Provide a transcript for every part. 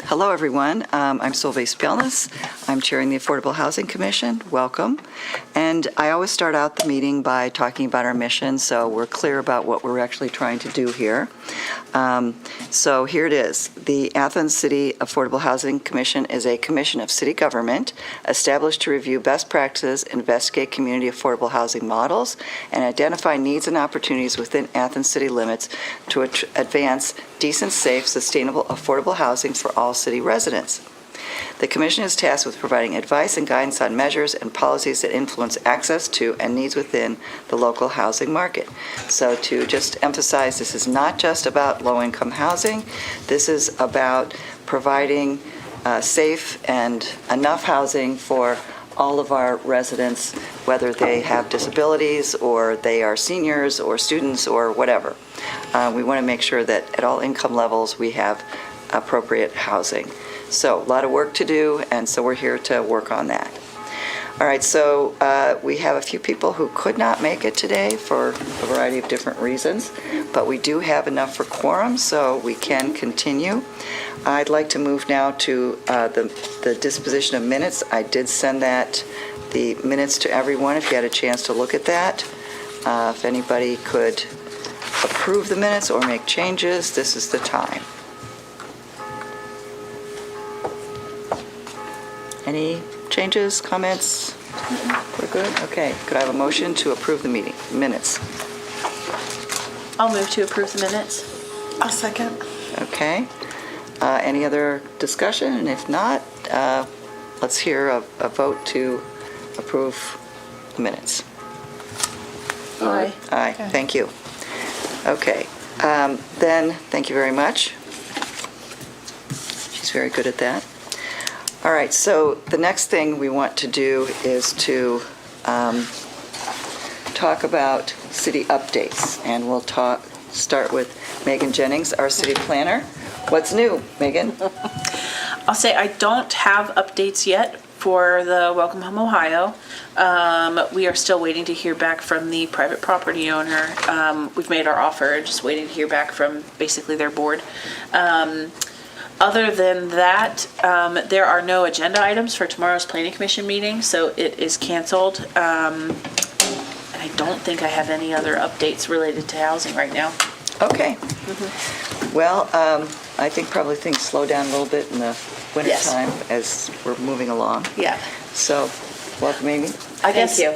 Hello, everyone. I'm Sylvie Spjelness. I'm chairing the Affordable Housing Commission. Welcome. And I always start out the meeting by talking about our mission, so we're clear about what we're actually trying to do here. So here it is. The Athens City Affordable Housing Commission is a commission of city government established to review best practices, investigate community affordable housing models, and identify needs and opportunities within Athens city limits to advance decent, safe, sustainable, affordable housing for all city residents. The Commission is tasked with providing advice and guidance on measures and policies that influence access to and needs within the local housing market. So to just emphasize, this is not just about low-income housing. This is about providing safe and enough housing for all of our residents, whether they have disabilities or they are seniors or students or whatever. We want to make sure that at all income levels we have appropriate housing. So a lot of work to do, and so we're here to work on that. All right, so we have a few people who could not make it today for a variety of different reasons, but we do have enough for quorum, so we can continue. I'd like to move now to the disposition of minutes. I did send the minutes to everyone if you had a chance to look at that. If anybody could approve the minutes or make changes, this is the time. Any changes, comments? We're good? Okay. Could I have a motion to approve the minutes? I'll move to approve the minutes. I'll second. Okay. Any other discussion? And if not, let's hear a vote to approve the minutes. Aye. Aye. Okay. Thank you. Okay. Then, thank you very much. She's very good at that. All right, so the next thing we want to do is to talk about city updates, and we'll start with Megan Jennings, our city planner. What's new, Megan? I'll say I don't have updates yet for the Welcome Home Ohio. We are still waiting to hear back from the private property owner. We've made our offer, just waiting to hear back from basically their board. Other than that, there are no agenda items for tomorrow's Planning Commission meeting, so it is canceled. And I don't think I have any other updates related to housing right now. Okay. Well, I think probably things slow down a little bit in the winter time as we're moving along. Yeah. So, welcome, Amy. I guess you.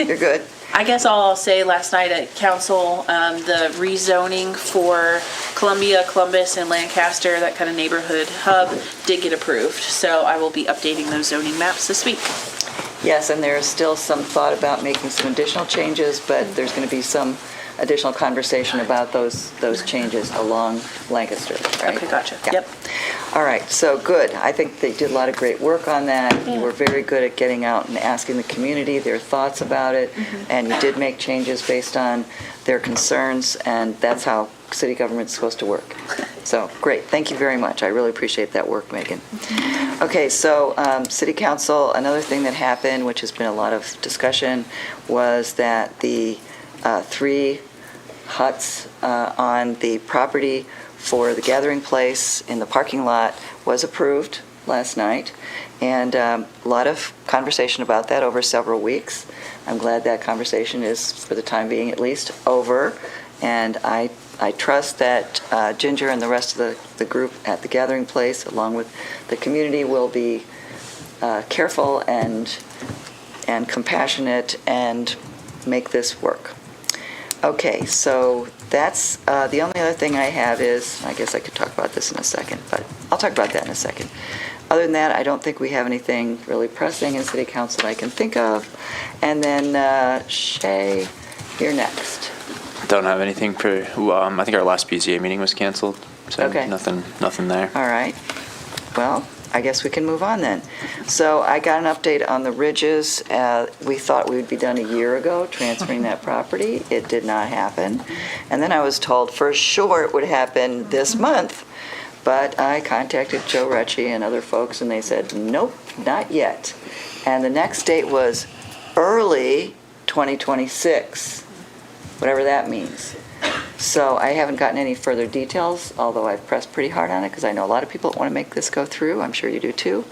You're good. I guess all I'll say, last night at council, the rezoning for Columbia, Columbus, and Lancaster, that kind of neighborhood hub, did get approved. So I will be updating those zoning maps this week. Yes, and there's still some thought about making some additional changes, but there's going to be some additional conversation about those changes along Lancaster, right? Okay, gotcha. Yeah. Yep. All right, so good. I think they did a lot of great work on that. Yeah. You were very good at getting out and asking the community their thoughts about it, and you did make changes based on their concerns, and that's how city government's supposed to work. So, great. Thank you very much. I really appreciate that work, Megan. Okay, so City Council, another thing that happened, which has been a lot of discussion, was that the 3 huts on the property for the gathering place in the parking lot was approved last night, and a lot of conversation about that over several weeks. I'm glad that conversation is, for the time being at least, over, and I trust that Ginger and the rest of the group at the gathering place, along with the community, will be careful and compassionate and make this work. Okay, so that's the only other thing I have is, I guess I could talk about this in a second, but I'll talk about that in a second. Other than that, I don't think we have anything really pressing in City Council that I can think of. And then Shay, you're next. Don't have anything for, I think our last BZA meeting was canceled, so Okay. nothing there. All right. Well, I guess we can move on then. So I got an update on the Ridges. We thought we would be done a year ago transferring that property. It did not happen. And then I was told for sure it would happen this month. But I contacted Joe Recchi and other folks, and they said, nope, not yet. And the next date was early 2026, whatever that means. So I haven't gotten any further details, although I've pressed pretty hard on it because I know a lot of people want to make this go through. I'm sure you do too.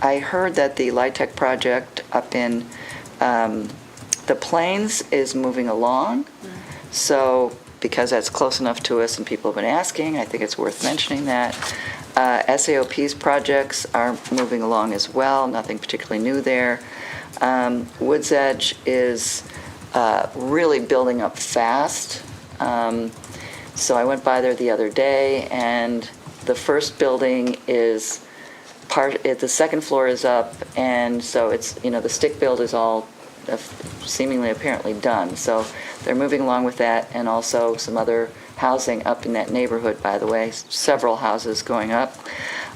I heard that the LIHTC project up in the Plains is moving along. So because that's close enough to us and people have been asking, I think it's worth mentioning that. SAOP's projects are moving along as well, nothing particularly new there. Woods Edge is really building up fast. So I went by there the other day, and the first building is the second floor is up, and so it's, the stick build is all seemingly apparently done. So they're moving along with that, and also some other housing up in that neighborhood, by the way, several houses going up.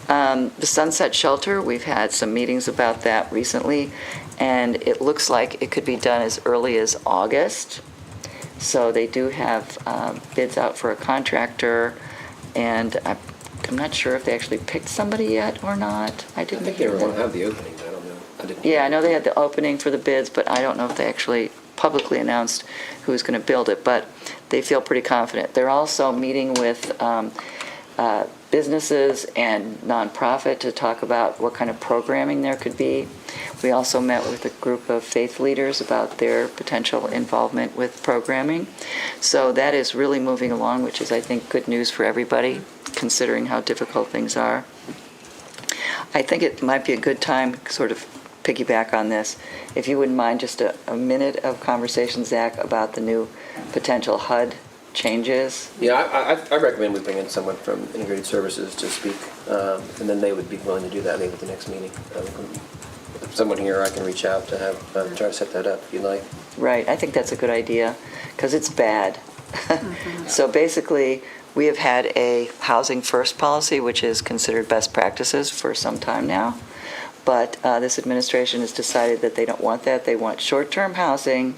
The Sunset Shelter, we've had some meetings about that recently, and it looks like it could be done as early as August. So they do have bids out for a contractor, and I'm not sure if they actually picked somebody yet or not. I think they were going to have the opening. I don't know. Yeah, I know they had the opening for the bids, but I don't know if they actually publicly announced who's going to build it, but they feel pretty confident. They're also meeting with businesses and nonprofit to talk about what kind of programming there could be. We also met with a group of faith leaders about their potential involvement with programming. So that is really moving along, which is, I think, good news for everybody, considering how difficult things are. I think it might be a good time, sort of piggyback on this, if you wouldn't mind just a minute of conversation, Zach, about the new potential HUD changes. Yeah, I recommend we bring in someone from Integrated Services to speak, and then they would be willing to do that maybe at the next meeting. If someone here, I can reach out to have try to set that up if you'd like. Right, I think that's a good idea, because it's bad. So basically, we have had a housing first policy, which is considered best practices for some time now. But this administration has decided that they don't want that. They want short-term housing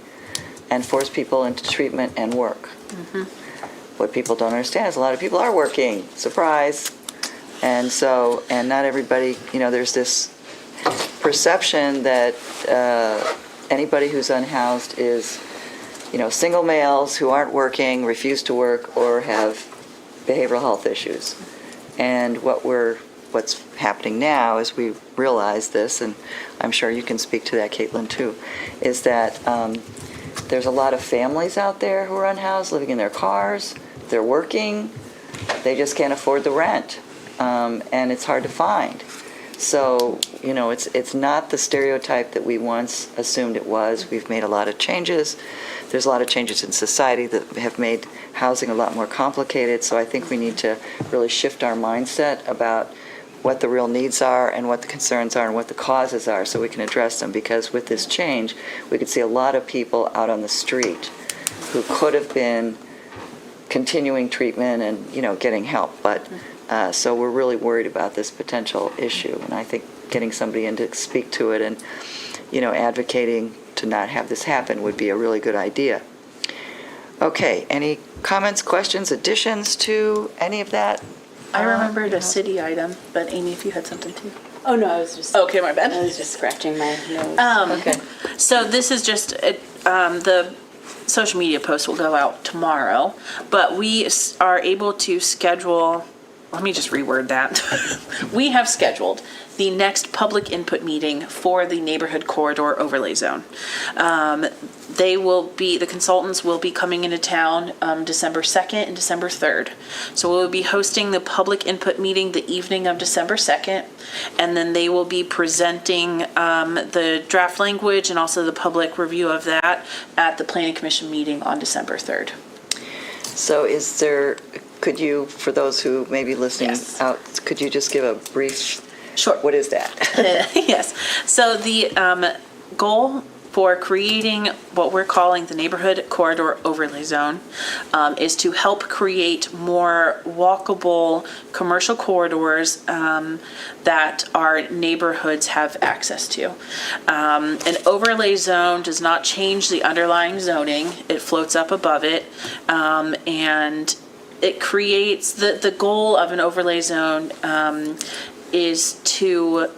and force people into treatment and work. What people don't understand is a lot of people are working. Surprise. And so, and not everybody, there's this perception that anybody who's unhoused is, single males who aren't working, refuse to work, or have behavioral health issues. And what's happening now, as we realize this, and I'm sure you can speak to that, Caitlin, too, is that there's a lot of families out there who are unhoused, living in their cars, they're working, they just can't afford the rent, and it's hard to find. So, it's not the stereotype that we once assumed it was. We've made a lot of changes. There's a lot of changes in society that have made housing a lot more complicated, so I think we need to really shift our mindset about what the real needs are and what the concerns are and what the causes are so we can address them, because with this change, we could see a lot of people out on the street who could have been continuing treatment and, getting help. But so we're really worried about this potential issue, and I think getting somebody in to speak to it and, advocating to not have this happen would be a really good idea. Okay, any comments, questions, additions to any of that? I remembered a city item, but Amy, if you had something too. Oh, no, I was just... Okay, my bad. I was just scratching my nose. Okay. So this is just, the social media post will go out tomorrow, but we are able to schedule, let me just reword that. We have scheduled the next public input meeting for the neighborhood corridor overlay zone. The consultants will be coming into town December 2nd and December 3rd. So we'll be hosting the public input meeting the evening of December 2nd, and then they will be presenting the draft language and also the public review of that at the Planning Commission meeting on December 3rd. So could you, for those who may be listening Yes. out, could you just give a brief? Sure. What is that? Yes. So the goal for creating what we're calling the neighborhood corridor overlay zone is to help create more walkable commercial corridors that our neighborhoods have access to. An overlay zone does not change the underlying zoning. It floats up above it, and it creates the goal of an overlay zone is to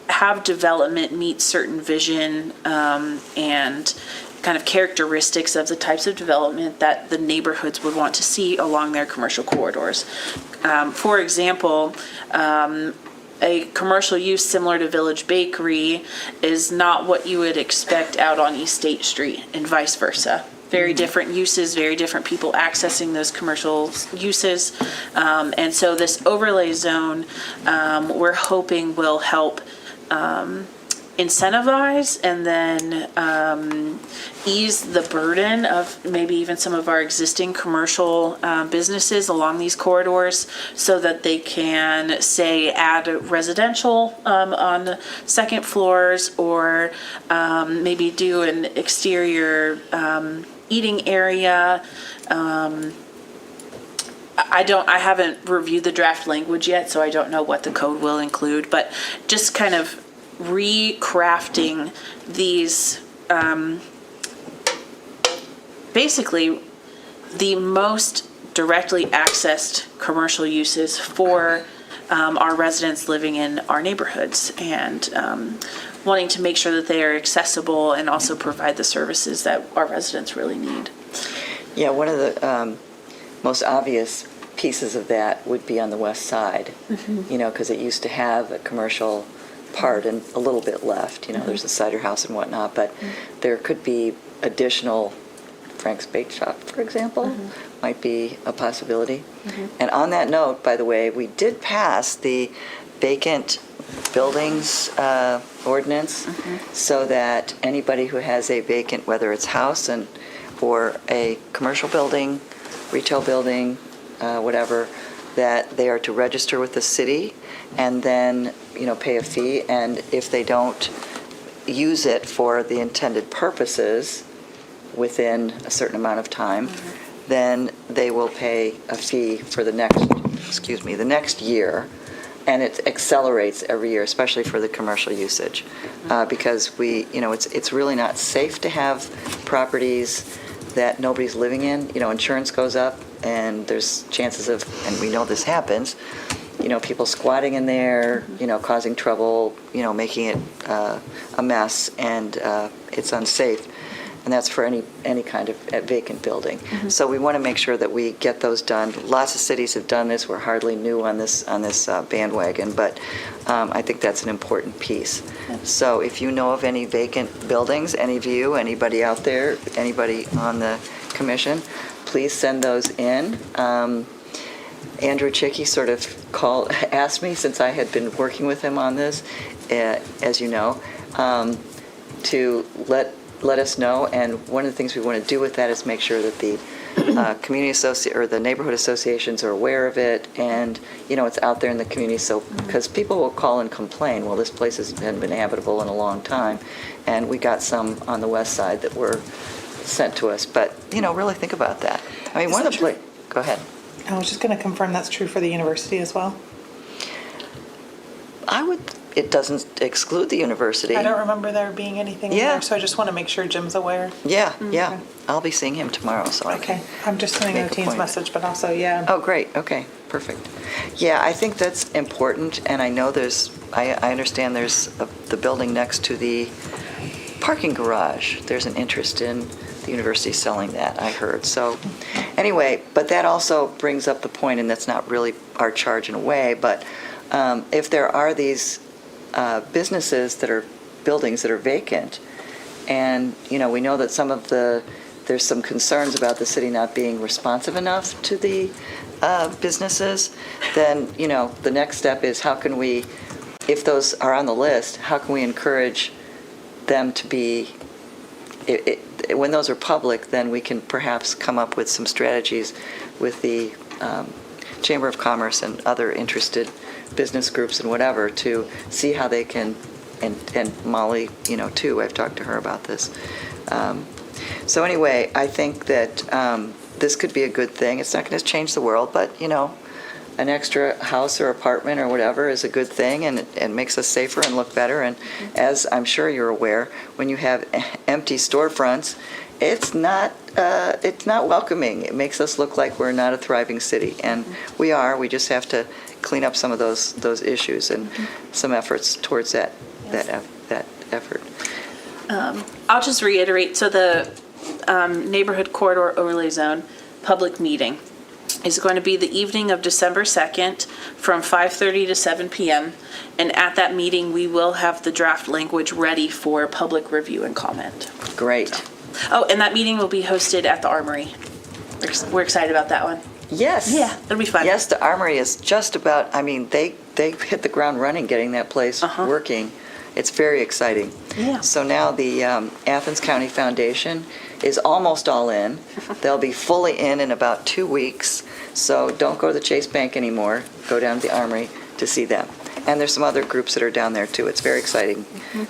have development meet certain vision and kind of characteristics of the types of development that the neighborhoods would want to see along their commercial corridors. For example, a commercial use similar to Village Bakery is not what you would expect out on East State Street, and vice versa. Very different uses, very different people accessing those commercial uses. And so this overlay zone, we're hoping will help incentivize and then ease the burden of maybe even some of our existing commercial businesses along these corridors, so that they can, say, add residential on the second floors, or maybe do an exterior eating area. I haven't reviewed the draft language yet, so I don't know what the code will include, but just kind of recrafting these, basically the most directly accessed commercial uses for our residents living in our neighborhoods, and wanting to make sure that they are accessible and also provide the services that our residents really need. Yeah, one of the most obvious pieces of that would be on the west side, because it used to have a commercial part and a little bit left. There's a cider house and whatnot, but there could be additional. Frank's Bake Shop, for example, might be a possibility. And on that note, by the way, we did pass the vacant buildings ordinance, so that anybody who has a vacant, whether it's house or a commercial building, retail building, whatever, that they are to register with the city and then pay a fee. And if they don't use it for the intended purposes within a certain amount of time, then they will pay a fee for the next year. And it accelerates every year, especially for the commercial usage, because it's really not safe to have properties that nobody's living in. Insurance goes up, and there's chances of, and we know this happens, people squatting in there, causing trouble, making it a mess, and it's unsafe. And that's for any kind of vacant building. So we want to make sure that we get those done. Lots of cities have done this. We're hardly new on this bandwagon, but I think that's an important piece. So if you know of any vacant buildings, any of you, anybody out there, anybody on the commission, please send those in. Andrew Chicky sort of asked me, since I had been working with him on this, as you know, to let us know. And one of the things we want to do with that is make sure that the the neighborhood associations are aware of it, and it's out there in the community. So because people will call and complain, well, this place hasn't been habitable in a long time, and we got some on the west side that were sent to us. But really think about that. I mean, one of the go ahead. I was just going to confirm that's true for the university as well. It doesn't exclude the university. I don't remember there being anything in there, so I just want to make sure Jim's aware. Yeah. I'll be seeing him tomorrow, so Okay, I'm just sending a team's message, but also, Oh, great. Okay, perfect. Yeah, I think that's important, and I know I understand there's the building next to the parking garage. There's an interest in the university selling that, I heard. So anyway, but that also brings up the point, and that's not really our charge in a way, but if there are these businesses that are buildings that are vacant, and we know that there's some concerns about the city not being responsive enough to the businesses, then the next step is how can we, if those are on the list, how can we encourage them to be, when those are public, then we can perhaps come up with some strategies with the Chamber of Commerce and other interested business groups and whatever to see how they can, and Molly, too, I've talked to her about this. So anyway, I think that this could be a good thing. It's not going to change the world, but, an extra house or apartment or whatever is a good thing, and it makes us safer and look better. And as I'm sure you're aware, when you have empty storefronts, it's not welcoming. It makes us look like we're not a thriving city, and we are. We just have to clean up some of those issues and some efforts towards that effort. I'll just reiterate, so the neighborhood corridor overlay zone public meeting is going to be the evening of December 2nd from 5:30 to 7 p.m. And at that meeting, we will have the draft language ready for public review and comment. Great. Oh, and that meeting will be hosted at the Armory. We're excited about that one. Yes. Yeah, it'll be fun. Yes, the Armory is just about, I mean, they hit the ground running getting that place working. It's very exciting. Yeah. So now the Athens County Foundation is almost all in. They'll be fully in about 2 weeks. So don't go to the Chase Bank anymore. Go down to the Armory to see them. And there's some other groups that are down there too. It's very exciting.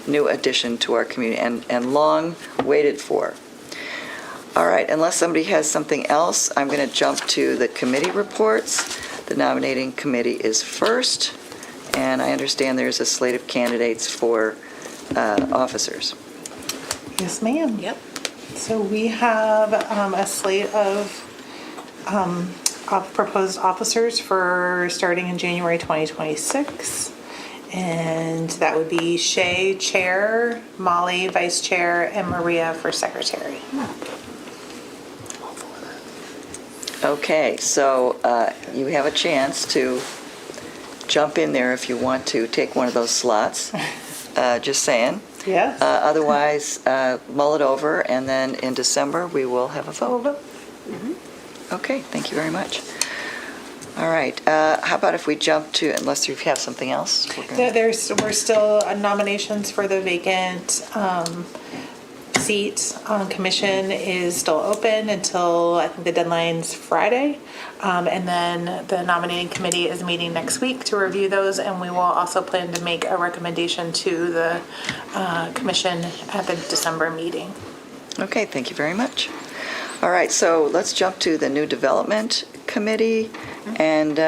New addition to our community and long waited for. All right, unless somebody has something else, I'm going to jump to the committee reports. The nominating committee is first, and I understand there's a slate of candidates for officers. Yes, ma'am. Yep. So we have a slate of proposed officers for starting in January 2026. And that would be Shay, chair, Molly, vice chair, and Maria for secretary. Okay, so you have a chance to jump in there if you want to take one of those slots. Just saying. Yes. Otherwise, mull it over, and then in December, we will have a vote. Okay, thank you very much. All right, how about if we jump to, unless you have something else? We're still nominations for the vacant seat on commission is still open until I think the deadline's Friday. And then the nominating committee is meeting next week to review those, and we will also plan to make a recommendation to the commission at the December meeting. Okay, thank you very much. All right, so let's jump to the new development committee. And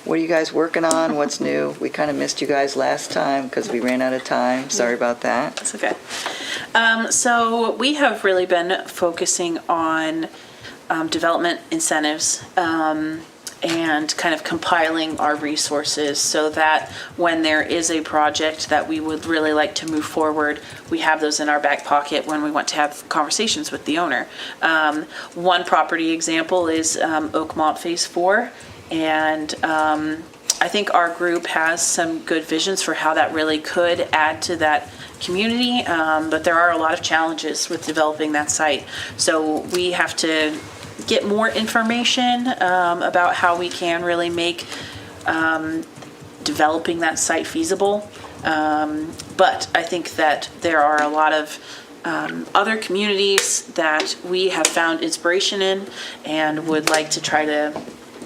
what are you guys working on? What's new? We kind of missed you guys last time because we ran out of time. Sorry about that. That's okay. So we have really been focusing on development incentives and kind of compiling our resources so that when there is a project that we would really like to move forward, we have those in our back pocket when we want to have conversations with the owner. One property example is Oakmont Phase 4, and I think our group has some good visions for how that really could add to that community, but there are a lot of challenges with developing that site. So we have to get more information about how we can really make developing that site feasible. But I think that there are a lot of other communities that we have found inspiration in and would like to try to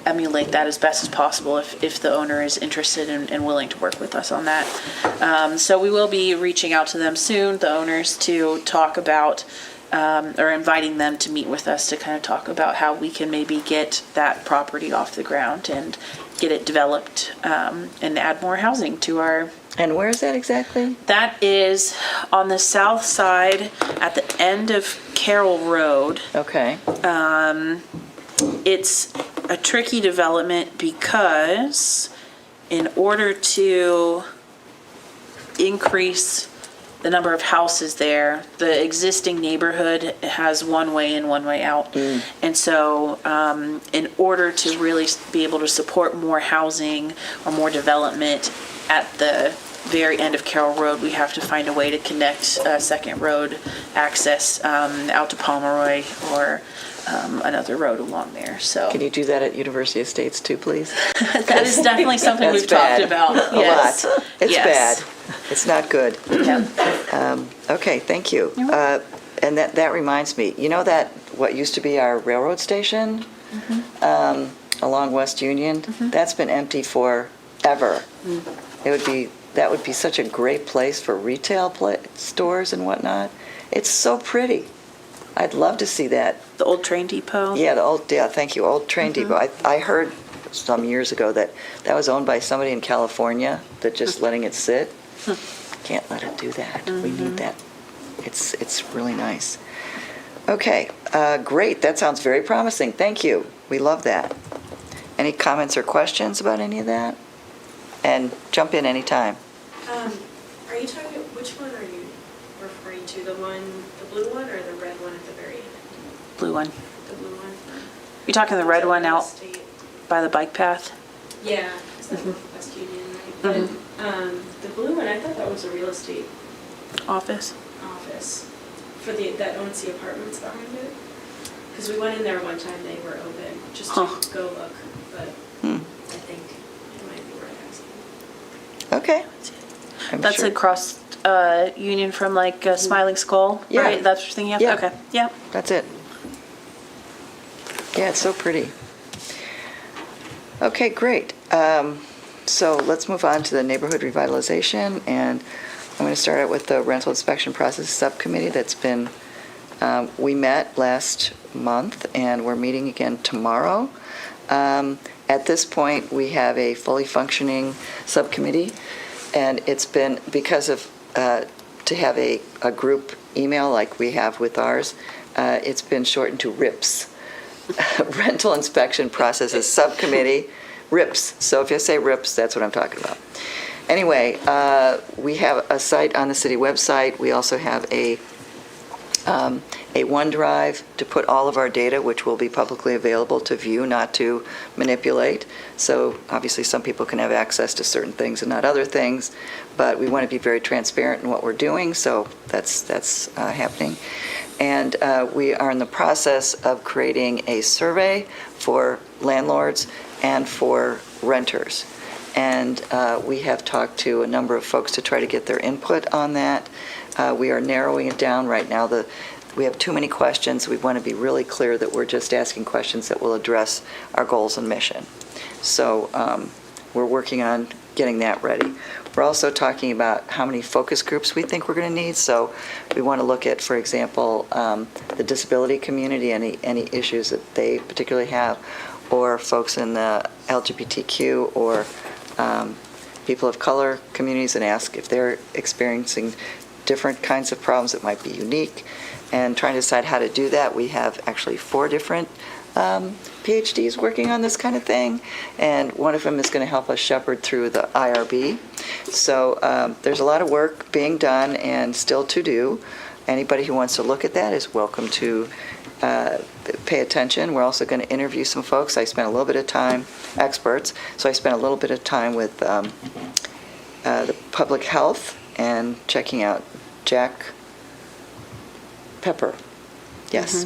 emulate that as best as possible if the owner is interested and willing to work with us on that. So we will be reaching out to them soon, the owners, to talk about or inviting them to meet with us to kind of talk about how we can maybe get that property off the ground and get it developed and add more housing to our. And where is that exactly? That is on the south side at the end of Carroll Road. Okay. It's a tricky development because in order to increase the number of houses there, the existing neighborhood has one way in, one way out. And so in order to really be able to support more housing or more development at the very end of Carroll Road, we have to find a way to connect second road access out to Pomeroy or another road along there. So Can you do that at University Estates too, please? that is definitely something That's we've bad. talked about. A Yes. lot. It's Yes. bad. It's not good. Yep. Okay, thank you. And that reminds me, you know that what used to be our railroad station along West Union? That's been empty forever. That would be such a great place for retail stores and whatnot. It's so pretty. I'd love to see that. The old train depot. Yeah, thank you, old train depot. I heard some years ago that was owned by somebody in California, that just letting it sit. Can't let it do that. We need that. It's really nice. Okay, great. That sounds very promising. Thank you. We love that. Any comments or questions about any of that? And jump in anytime. Are you talking, which one are you referring to? The blue one or the red one at the very end? Blue one. The blue one? You're talking the red one out State. by the bike path? Yeah, is that West Union, right? But the blue one, I thought that was a real estate Office? office for that owns the apartments behind it. Because we went in there one time, they were open, just to go look, but I think it might be worth asking. Okay. I'm That's sure. across Union from like Smiling Skull, Yeah. right? That's what you're thinking of? Yeah. Okay, yeah. That's it. Yeah, it's so pretty. Okay, great. So let's move on to the neighborhood revitalization, and I'm going to start out with the rental inspection process subcommittee that's been, we met last month, and we're meeting again tomorrow. At this point, we have a fully functioning subcommittee, and it's been, because of, to have a group email like we have with ours, it's been shortened to RIPS. Rental Inspection Processes Subcommittee, RIPS. So if you say RIPS, that's what I'm talking about. Anyway, we have a site on the city website. We also have a OneDrive to put all of our data, which will be publicly available to view, not to manipulate. So obviously some people can have access to certain things and not other things, but we want to be very transparent in what we're doing, so that's happening. And we are in the process of creating a survey for landlords and for renters. And we have talked to a number of folks to try to get their input on that. We are narrowing it down right now. We have too many questions. We want to be really clear that we're just asking questions that will address our goals and mission. So we're working on getting that ready. We're also talking about how many focus groups we think we're going to need. So we want to look at, for example, the disability community, any issues that they particularly have, or folks in the LGBTQ or people of color communities, and ask if they're experiencing different kinds of problems that might be unique, and trying to decide how to do that. We have actually 4 different PhDs working on this kind of thing, and one of them is going to help us shepherd through the IRB. So there's a lot of work being done and still to do. Anybody who wants to look at that is welcome to pay attention. We're also going to interview some folks. I spent a little bit of time, experts, so I spent a little bit of time with the public health and checking out Jack Pepper. Yes.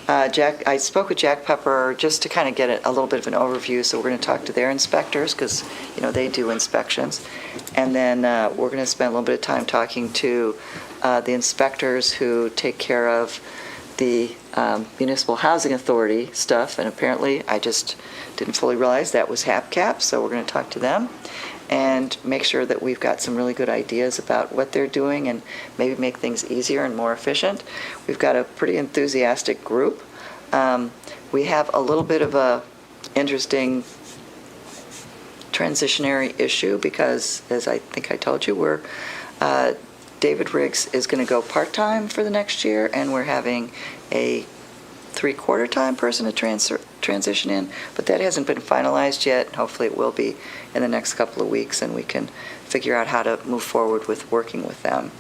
I spoke with Jack Pepper just to kind of get a little bit of an overview, so we're going to talk to their inspectors because, they do inspections. And then we're going to spend a little bit of time talking to the inspectors who take care of the Municipal Housing Authority stuff, and apparently I just didn't fully realize that was HAPCAP, so we're going to talk to them and make sure that we've got some really good ideas about what they're doing and maybe make things easier and more efficient. We've got a pretty enthusiastic group. We have a little bit of a interesting transitionary issue because, as I think I told you, David Riggs is going to go part-time for the next year, and we're having a 3/4 time person to transition in, but that hasn't been finalized yet. Hopefully it will be in the next couple of weeks, and we can figure out how to move forward with working with them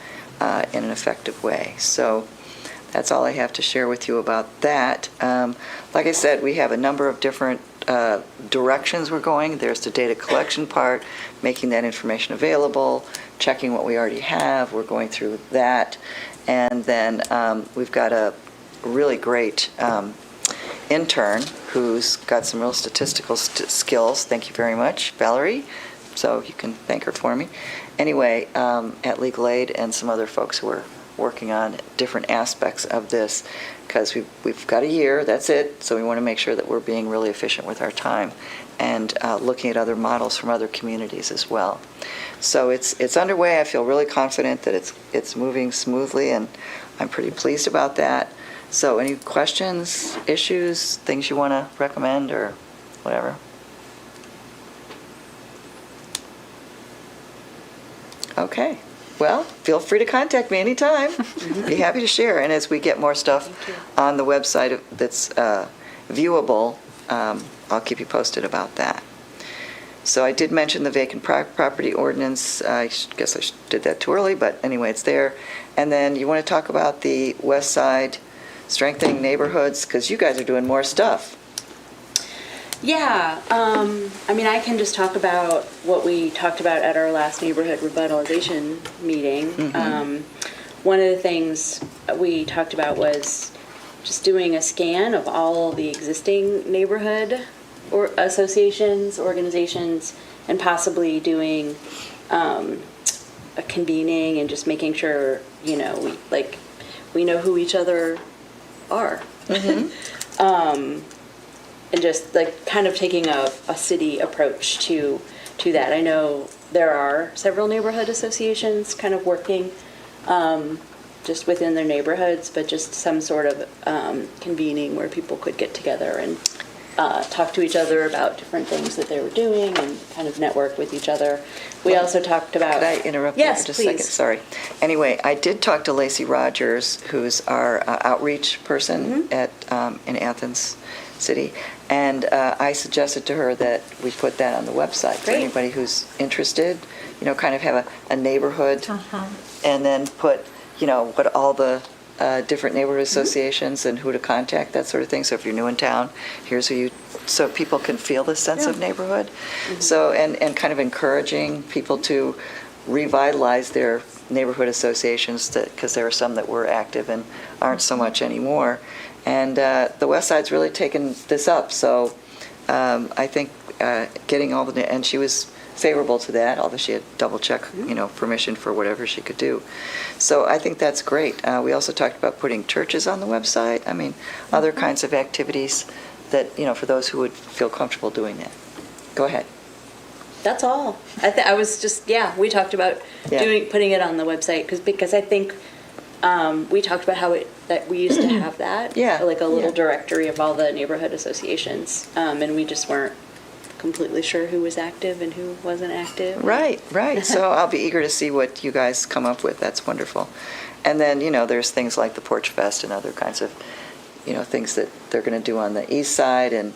in an effective way. So that's all I have to share with you about that. Like I said, we have a number of different directions we're going. There's the data collection part, making that information available, checking what we already have. We're going through that. And then we've got a really great intern who's got some real statistical skills. Thank you very much, Valerie. So you can thank her for me. Anyway, at Legal Aid and some other folks who are working on different aspects of this, because we've got a year, that's it, so we want to make sure that we're being really efficient with our time and looking at other models from other communities as well. So it's underway. I feel really confident that it's moving smoothly, and I'm pretty pleased about that. So any questions, issues, things you want to recommend or whatever? Okay. Well, feel free to contact me anytime. Be happy to share. And as we get more stuff on the website that's viewable, I'll keep you posted about that. So I did mention the vacant property ordinance. I guess I did that too early, but anyway, it's there. And then you want to talk about the west side, strengthening neighborhoods, because you guys are doing more stuff. Yeah, I mean, I can just talk about what we talked about at our last neighborhood revitalization meeting. One of the things we talked about was just doing a scan of all the existing neighborhood or associations, organizations, and possibly doing a convening and just making sure, you know, we know who each other are. And just like kind of taking a city approach to that. I know there are several neighborhood associations kind of working just within their neighborhoods, but just some sort of convening where people could get together and talk to each other about different things that they were doing and kind of network with each other. We also talked about... Could I interrupt yes, you for just a please. second? Sorry. Anyway, I did talk to Lacey Rogers, who's our outreach person in Athens City, and I suggested to her that we put that on the website for Great. anybody who's interested, you know, kind of have a neighborhood, and then put, you know, what all the different neighborhood associations and who to contact, that sort of thing. So if you're new in town, here's who you, so people can feel the sense of neighborhood. So, and kind of encouraging people to revitalize their neighborhood associations, because there are some that were active and aren't so much anymore. And the West Side's really taken this up. So I think getting all the, and she was favorable to that, although she had double check, you know, permission for whatever she could do. So I think that's great. We also talked about putting churches on the website. I mean, other kinds of activities that, you know, for those who would feel comfortable doing that. Go ahead. That's all. I was just, we talked about putting it on the website because I think we talked about how that we used to have that, like a little directory of all the neighborhood associations, and we just weren't completely sure who was active and who wasn't active. Right. So I'll be eager to see what you guys come up with. That's wonderful. And then, you know, there's things like the Porch Fest and other kinds of, you know, things that they're going to do on the east side, and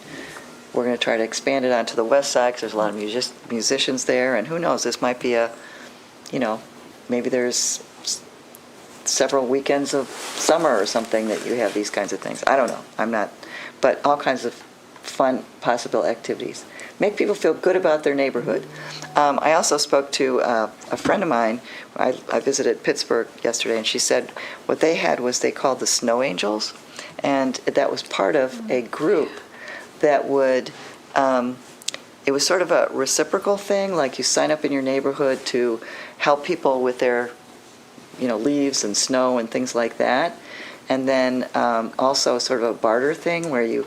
we're going to try to expand it onto the west side because there's a lot of musicians there, and who knows, this might be a, you know, maybe there's several weekends of summer or something that you have these kinds of things. I don't know. I'm not, but all kinds of fun possible activities. Make people feel good about their neighborhood. I also spoke to a friend of mine. I visited Pittsburgh yesterday, and she said what they had was they called the Snow Angels, and that was part of a group that would, it was sort of a reciprocal thing, like you sign up in your neighborhood to help people with their, you know, leaves and snow and things like that. And then also sort of a barter thing where you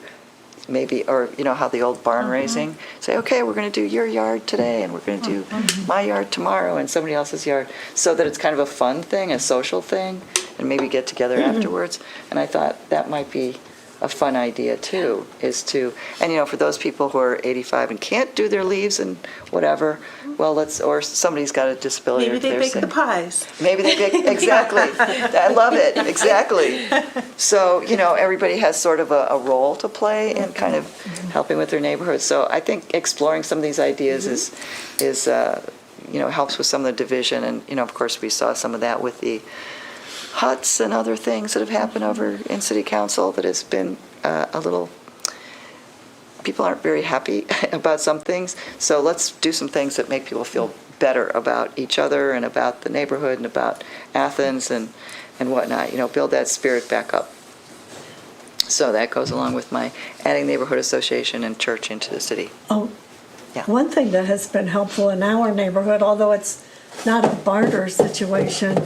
maybe, or you know how the old barn raising, say, okay, we're going to do your yard today and we're going to do my yard tomorrow and somebody else's yard, so that it's kind of a fun thing, a social thing, and maybe get together afterwards. And I thought that might be a fun idea too, is to, and you know, for those people who are 85 and can't do their leaves and whatever, well, or somebody's got a disability. Maybe or they they're bake sick. the pies. Maybe they bake, exactly. I love it, exactly. So, you know, everybody has sort of a role to play in kind of helping with their neighborhood. So I think exploring some of these ideas is you know, helps with some of the division. And, you know, of course, we saw some of that with the huts and other things that have happened over in city council that has been a little, people aren't very happy about some things. So let's do some things that make people feel better about each other and about the neighborhood and about Athens and whatnot, you know, build that spirit back up. So that goes along with my adding neighborhood association and church into the city. Oh, Yeah. one thing that has been helpful in our neighborhood, although it's not a barter situation,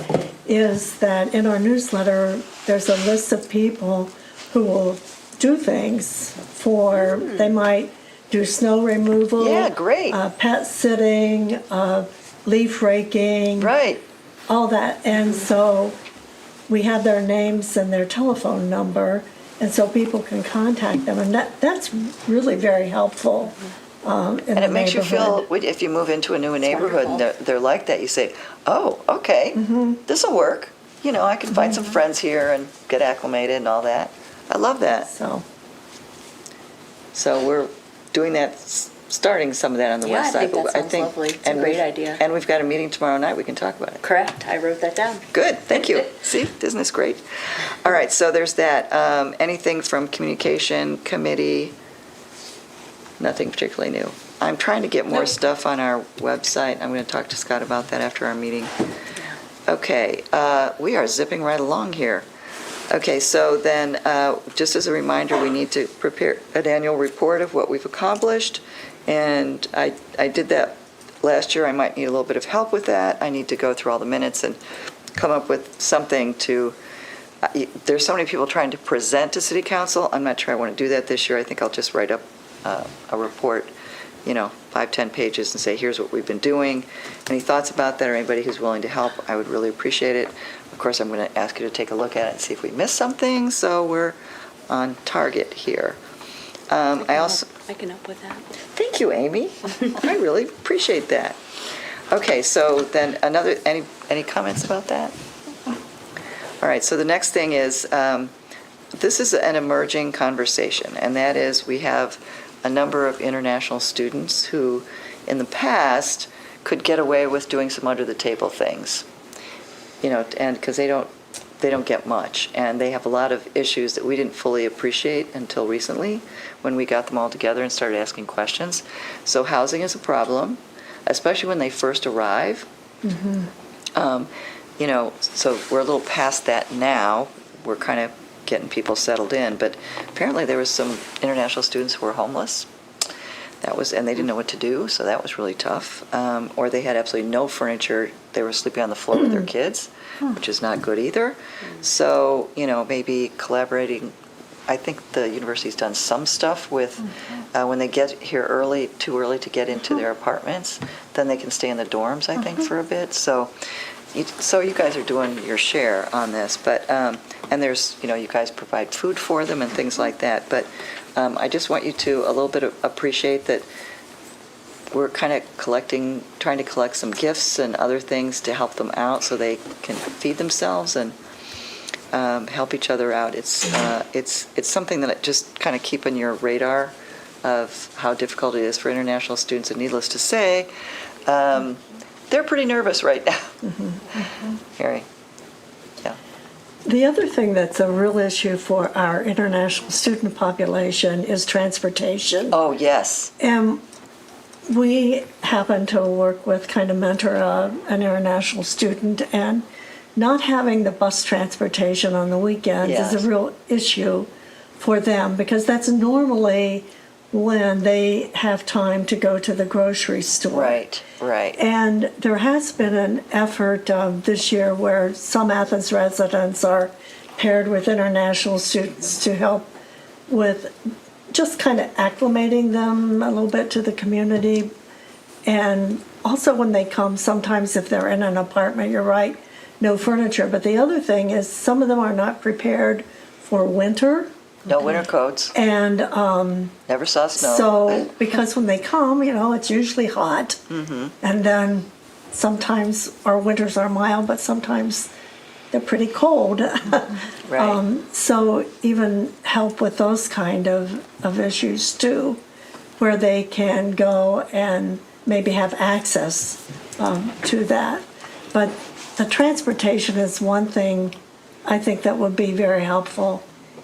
is that in our newsletter, there's a list of people who will do things for, they might do snow removal. Yeah, great. Pet sitting, leaf raking. Right. All that. And so we have their names and their telephone number, and so people can contact them. And that's really very helpful. And it makes you feel, if you move into a new neighborhood and they're like that, you say, oh, okay, this'll work. You know, I can find some friends here and get acclimated and all that. I love that. So So we're doing that starting some of that on the Yeah, west I side. think but that sounds lovely. It's a and great we've- idea. And we've got a meeting tomorrow night, we can talk about it. Correct, I wrote that down. Good, thank you. See, isn't this great? All right, so there's that. Anything from communication committee? Nothing particularly new. I'm trying to get more Nope. stuff on our website. I'm going to talk to Scott about that after our meeting. Okay, we are zipping right along here. Okay, so then, just as a reminder, we need to prepare an annual report of what we've accomplished, and I did that last year. I might need a little bit of help with that. I need to go through all the minutes and come up with something to, there's so many people trying to present to city council. I'm not sure I want to do that this year. I think I'll just write up a report, 5, 10 pages and say, here's what we've been doing. Any thoughts about that, or anybody who's willing to help, I would really appreciate it. Of course, I'm going to ask you to take a look at it and see if we missed something, so we're on target here. I also, I can help with that. thank you, Amy. I really appreciate that. Okay, so then any comments about that? All right, so the next thing is, this is an emerging conversation, and that is we have a number of international students who, in the past, could get away with doing some under-the-table things, and because they don't get much, and they have a lot of issues that we didn't fully appreciate until recently when we got them all together and started asking questions. So housing is a problem, especially when they first arrive. So we're a little past that now. We're kind of getting people settled in, but apparently there was some international students who were homeless. And they didn't know what to do, so that was really tough. Or they had absolutely no furniture. They were sleeping on the floor with their kids, which is not good either. So, maybe collaborating. I think the university's done some stuff with, when they get here too early to get into their apartments, then they can stay in the dorms, I think, for a bit. So you guys are doing your share on this, but, and there's, you guys provide food for them and things like that, but I just want you to a little bit appreciate that we're kind of trying to collect some gifts and other things to help them out so they can feed themselves and help each other out. It's something that just kind of keep on your radar of how difficult it is for international students, and needless to say, they're pretty nervous right now. Harry. Yeah. The other thing that's a real issue for our international student population is transportation. Oh, yes. And we happen to work with, kind of mentor an international student, and not having the bus transportation on the weekends Yes. is a real issue for them, because that's normally when they have time to go to the grocery store. Right. And there has been an effort this year where some Athens residents are paired with international students to help with just kind of acclimating them a little bit to the community. And also when they come, sometimes if they're in an apartment, you're right, no furniture. But the other thing is some of them are not prepared for winter. No winter coats. And Never saw snow. so, because when they come, it's usually hot. And then sometimes our winters are mild, but sometimes they're pretty cold. Right. So even help with those kind of issues too, where they can go and maybe have access to that. But the transportation is one thing I think that would be very helpful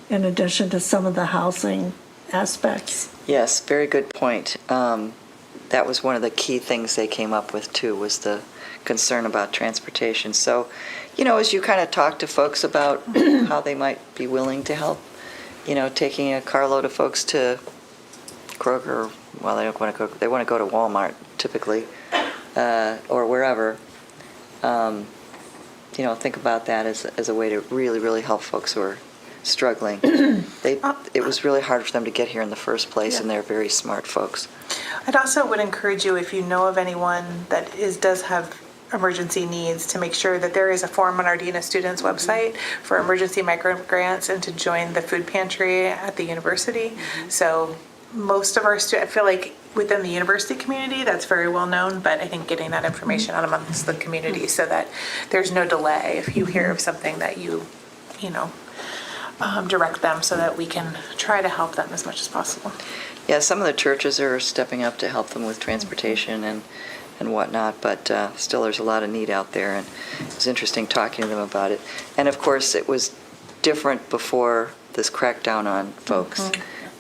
in addition to some of the housing aspects. Yes, very good point. That was one of the key things they came up with too, was the concern about transportation. So, as you kind of talk to folks about how they might be willing to help, taking a carload of folks to Kroger, well, they don't want to go, they want to go to Walmart typically, or wherever. Think about that as a way to really, really help folks who are struggling. It was really hard for them to get here in the first place, and they're very smart folks. I'd also would encourage you, if you know of anyone that does have emergency needs, to make sure that there is a form on our Dean of Students website for emergency micro grants and to join the food pantry at the university. So most of our students, I feel like within the university community, that's very well known, but I think getting that information out amongst the community so that there's no delay if you hear of something that you direct them so that we can try to help them as much as possible. Yeah, some of the churches are stepping up to help them with transportation and whatnot, but still there's a lot of need out there, and it was interesting talking to them about it. And of course, it was different before this crackdown on folks.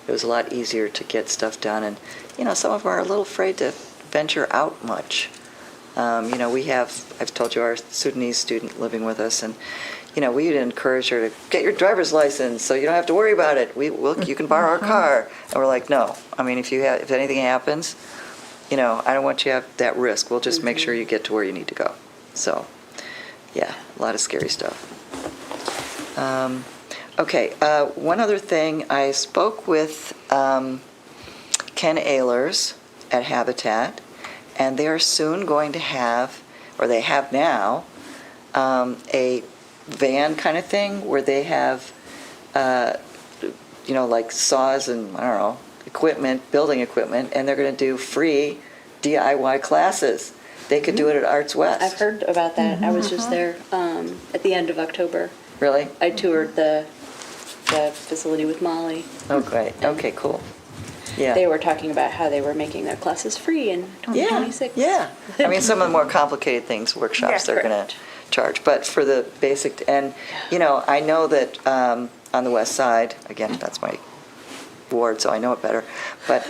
It was a lot easier to get stuff done, and some of them are a little afraid to venture out much. I've told you, our Sudanese student living with us, and we'd encourage her to get your driver's license so you don't have to worry about it. You can borrow our car. And we're like, no. I mean, if anything happens, I don't want you to have that risk. We'll just make sure you get to where you need to go. So, yeah, a lot of scary stuff. Okay, one other thing. I spoke with Ken Ehlers at Habitat, and they are soon going to have, or they have now, a van kind of thing where they have, like saws and, I don't know, building equipment, and they're going to do free DIY classes. They could do it at Arts West. I've heard about that. I was just there at the end of October. Really? I toured the facility with Molly. Oh, great. Okay, cool. Yeah. They were talking about how they were making their classes free in 2026. Yeah. I mean, some of the more complicated things, workshops, Yeah, they're going to charge. But for the basic, and, I know that on the west side, again, that's my ward, so I know it better. But,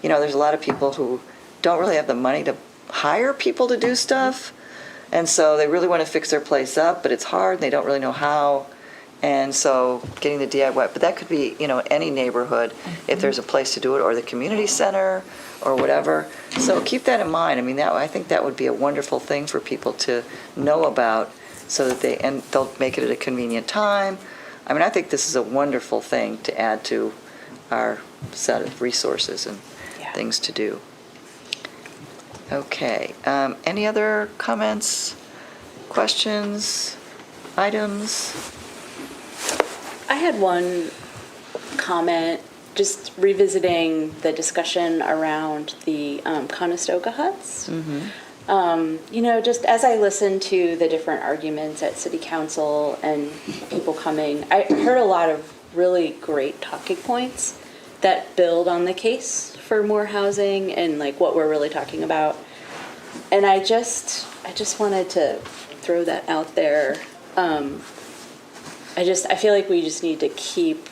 there's a lot of people who don't really have the money to hire people to do stuff. And so they really want to fix their place up, but it's hard, and they don't really know how. And so getting the DIY, but that could be, any neighborhood, if there's a place to do it, or the community center, or whatever. So keep that in mind. I mean, I think that would be a wonderful thing for people to know about, so that they'll make it at a convenient time. I mean, I think this is a wonderful thing to add to our set of resources and things to do. Okay. Any other comments, questions, items? I had one comment, just revisiting the discussion around the Conestoga huts. Just as I listened to the different arguments at City Council and people coming, I heard a lot of really great talking points that build on the case for more housing and like what we're really talking about. And I just wanted to throw that out there. I feel like we just need to keep,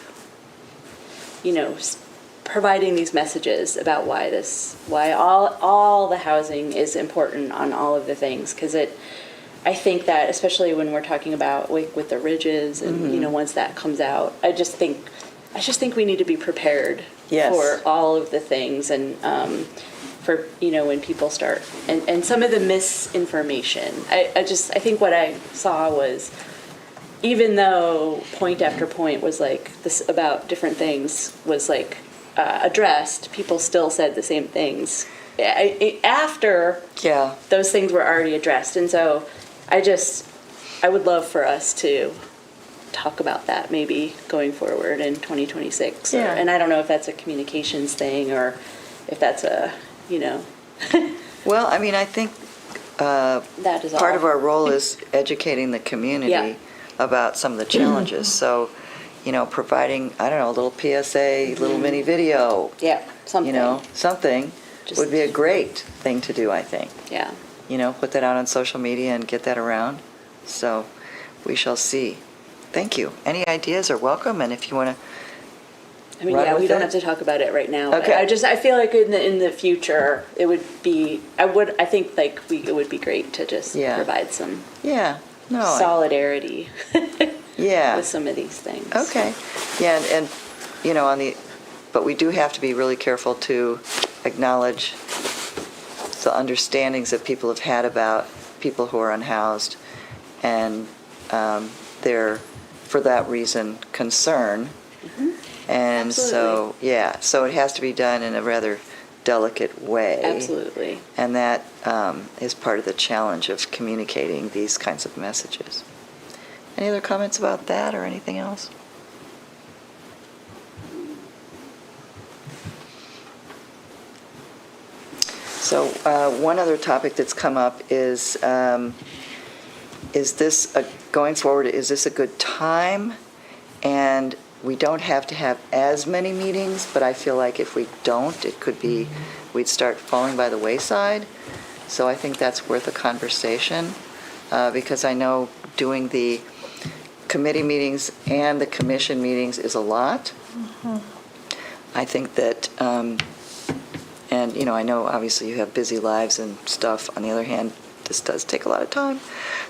providing these messages about why all the housing is important on all of the things, because I think that especially when we're talking about with the ridges and once that comes out, I just think we need to be prepared for all of the things, and for when people start and some of the misinformation. I think what I saw was, even though point after point was like this about different things was like addressed, people still said the same things after those things were already addressed. And so I would love for us to talk about that maybe going forward in 2026. And I don't know if that's a communications thing or if that's a, Well, I mean, I think that is part all. of our role is educating the community about some of the challenges. So, providing, I don't know, a little PSA, little mini video. Yeah, something. Something would be a great thing to do, I think. Yeah. Put that out on social media and get that around. So we shall see. Thank you. Any ideas are welcome, and if you want to. I mean, we don't have to talk about it right now. Okay. I feel like in the future it would be. I think it would be great to just provide some. Solidarity. With some of these things. Okay. Yeah, and but we do have to be really careful to acknowledge the understandings that people have had about people who are unhoused, and their, for that reason, concern. And Absolutely. so it has to be done in a rather delicate way. Absolutely. And that is part of the challenge of communicating these kinds of messages. Any other comments about that or anything else? So one other topic that's come up is this going forward? Is this a good time And we don't have to have as many meetings, but I feel like if we don't, it could be, we'd start falling by the wayside. So I think that's worth a conversation, because I know doing the committee meetings and the commission meetings is a lot. I think that, and, you know, I know obviously you have busy lives and stuff. On the other hand, this does take a lot of time.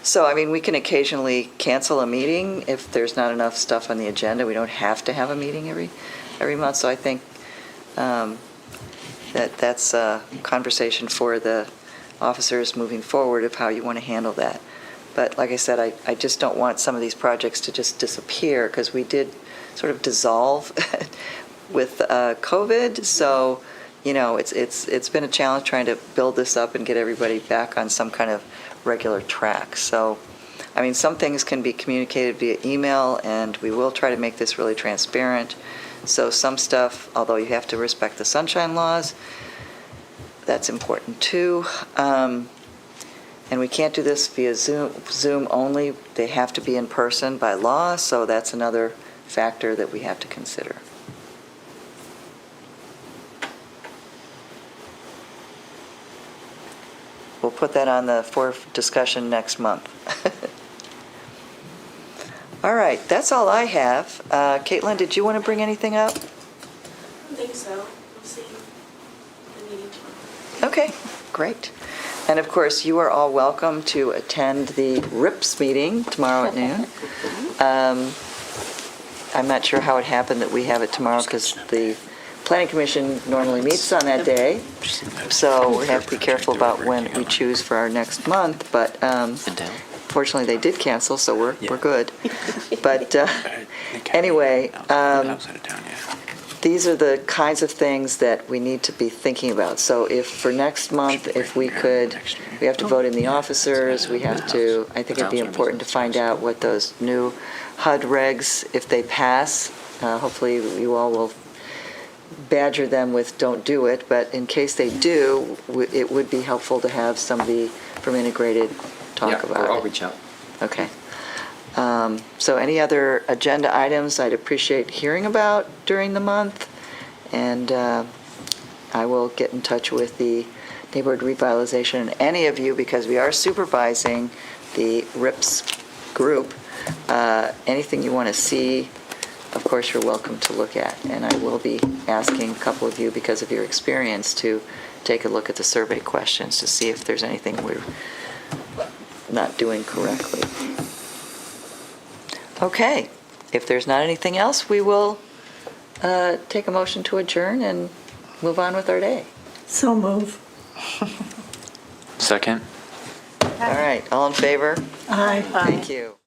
So, I mean, we can occasionally cancel a meeting if there's not enough stuff on the agenda. We don't have to have a meeting every month. So I think that's a conversation for the officers moving forward of how you want to handle that. But like I said, I just don't want some of these projects to just disappear, because we did sort of dissolve with COVID. So, you know, it's been a challenge trying to build this up and get everybody back on some kind of regular track. So, I mean, some things can be communicated via email, and we will try to make this really transparent. So some stuff, although you have to respect the sunshine laws, that's important too. And we can't do this via Zoom only. They have to be in person by law, so that's another factor that we have to consider. We'll put that on for discussion next month. All right, that's all I have. Caitlin, did you want to bring anything up? I don't think so. We'll see the meeting tomorrow. Okay, great. And of course, you are all welcome to attend the RIPS meeting tomorrow at noon. I'm not sure how it happened that we have it tomorrow, because the Planning Commission normally meets on that day. So we have to be careful about when we choose for our next month. But fortunately, they did cancel, so we're good. But anyway, Outside of town, yeah. these are the kinds of things that we need to be thinking about. So if for next month, if we could, we have to vote in the officers, we have to, I think it'd be important to find out what those new HUD regs, if they pass, hopefully you all will badger them with don't do it, but in case they do, it would be helpful to have somebody from Integrated talk about it. I'll reach out. Okay. So any other agenda items I'd appreciate hearing about during the month, and I will get in touch with the neighborhood revitalization and any of you, because we are supervising the RIPS group. Anything you want to see, of course, you're welcome to look at, and I will be asking a couple of you, because of your experience, to take a look at the survey questions to see if there's anything we're not doing correctly. Okay, if there's not anything else, we will take a motion to adjourn and move on with our day. So move. Second? All right, all in favor? Aye. Thank you.